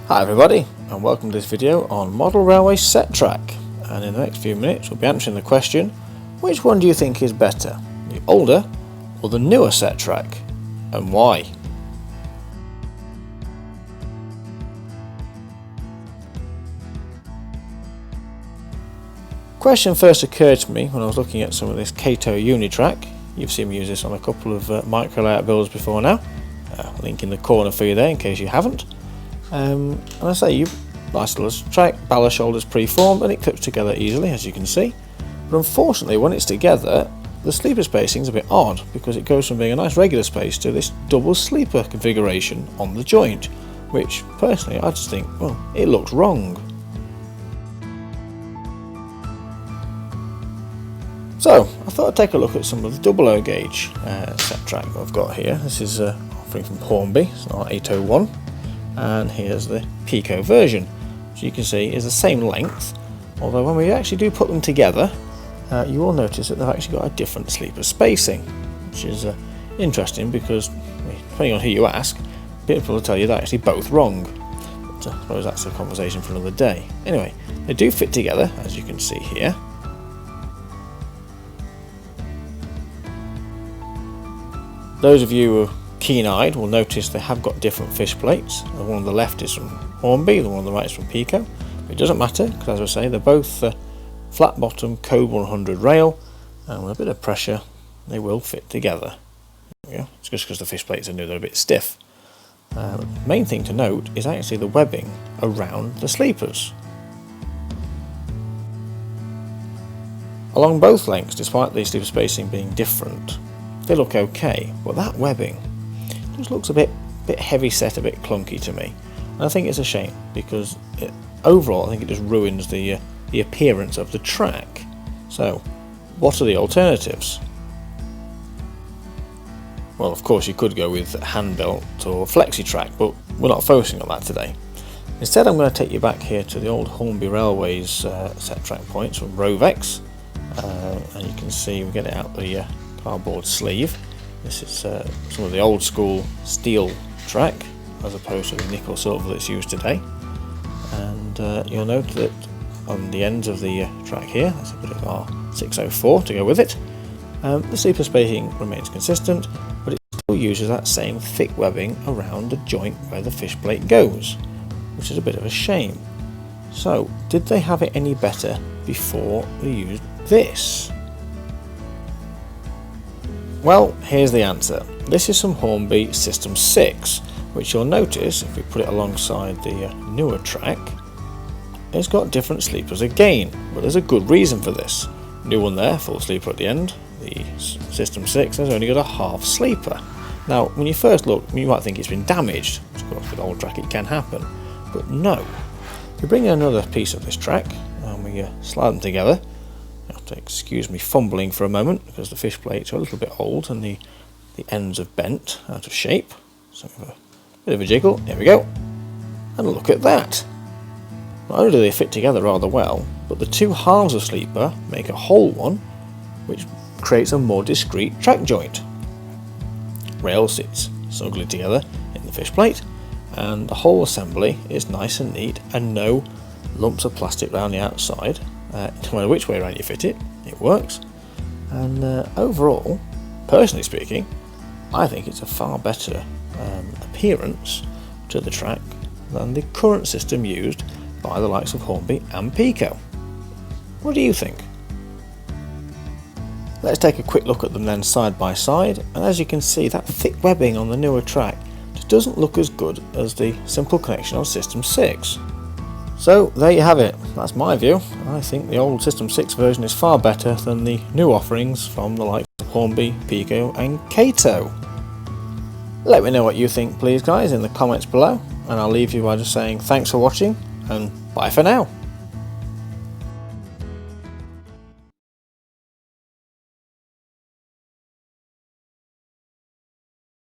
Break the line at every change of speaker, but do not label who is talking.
Hi everybody, and welcome to this video on model railway set track. And in the next few minutes we'll be answering the question, which one do you think is better, the older or the newer set track, and why? Question first occurred to me when I was looking at some of this Kato Unitrack. You've seen me use this on a couple of micro layout builds before now. Link in the corner for you there in case you haven't. And I say, nice little track, ballast shoulders pre-formed, and it clips together easily, as you can see. But unfortunately, when it's together, the sleeper spacing is a bit odd because it goes from being a nice regular space to this double sleeper configuration on the joint, which personally I just think, well, it looks wrong. So I thought I'd take a look at some of the 00 gauge set track that I've got here. This is offering from Hornby, it's an 801. And here's the Peco version, which you can see is the same length, although when we actually do put them together, you will notice that they've actually got a different sleeper spacing, which is interesting because, depending on who you ask, people will tell you they're actually both wrong. But I suppose that's a conversation for another day. Anyway, they do fit together, as you can see here. Those of you who are keen-eyed will notice they have got different fish plates. The one on the left is from Hornby, the one on the right is from Peco. But it doesn't matter because, as I say, they're both flat bottom code 100 rail, and with a bit of pressure they will fit together. There we go. It's just because the fish plates are new, they're a bit stiff. The main thing to note is actually the webbing around the sleepers. Along both lengths, despite the sleeper spacing being different, they look okay, but that webbing just looks a bit heavy set, a bit clunky to me, and I think it's a shame because overall I think it just ruins the appearance of the track. So what are the alternatives? Well, of course you could go with hand belt or flexi track, but we're not focusing on that today. Instead I'm going to take you back here to the old Hornby Railways set track points from Rovex, and you can see we get it out the cardboard sleeve. This is some of the old school steel track as opposed to the nickel silver that's used today, and you'll note that on the ends of the track here, there's a bit of R604 to go with it. The sleeper spacing remains consistent, but it still uses that same thick webbing around the joint where the fish plate goes, which is a bit of a shame. So did they have it any better before they used this? Well, here's the answer. This is some Hornby System 6, which you'll notice, if we put it alongside the newer track, it's got different sleepers again, but there's a good reason for this. New one there, full sleeper at the end. The System 6 has only got a half sleeper. Now, when you first look, you might think it's been damaged. Of course, with old track it can happen, but no. We bring in another piece of this track, and we slide them together. You have to excuse me fumbling for a moment because the fish plates are a little bit old and the ends have bent out of shape. So we have a bit of a jiggle, here we go, and look at that. Not only do they fit together rather well, but the two halves of sleeper make a whole one, which creates a more discreet track joint. Rail sits snugly together in the fish plate, and the whole assembly is nice and neat and no lumps of plastic around the outside. No matter which way around you fit it, it works. And overall, personally speaking, I think it's a far better appearance to the track than the current system used by the likes of Hornby and Peco. What do you think? Let's take a quick look at them then side by side, and as you can see, that thick webbing on the newer track just doesn't look as good as the simple connection on System 6. So there you have it, that's my view. I think the old System 6 version is far better than the new offerings from the likes of Hornby, Peco and Kato. Let me know what you think please guys in the comments below, and I'll leave you by just saying thanks for watching and bye for now.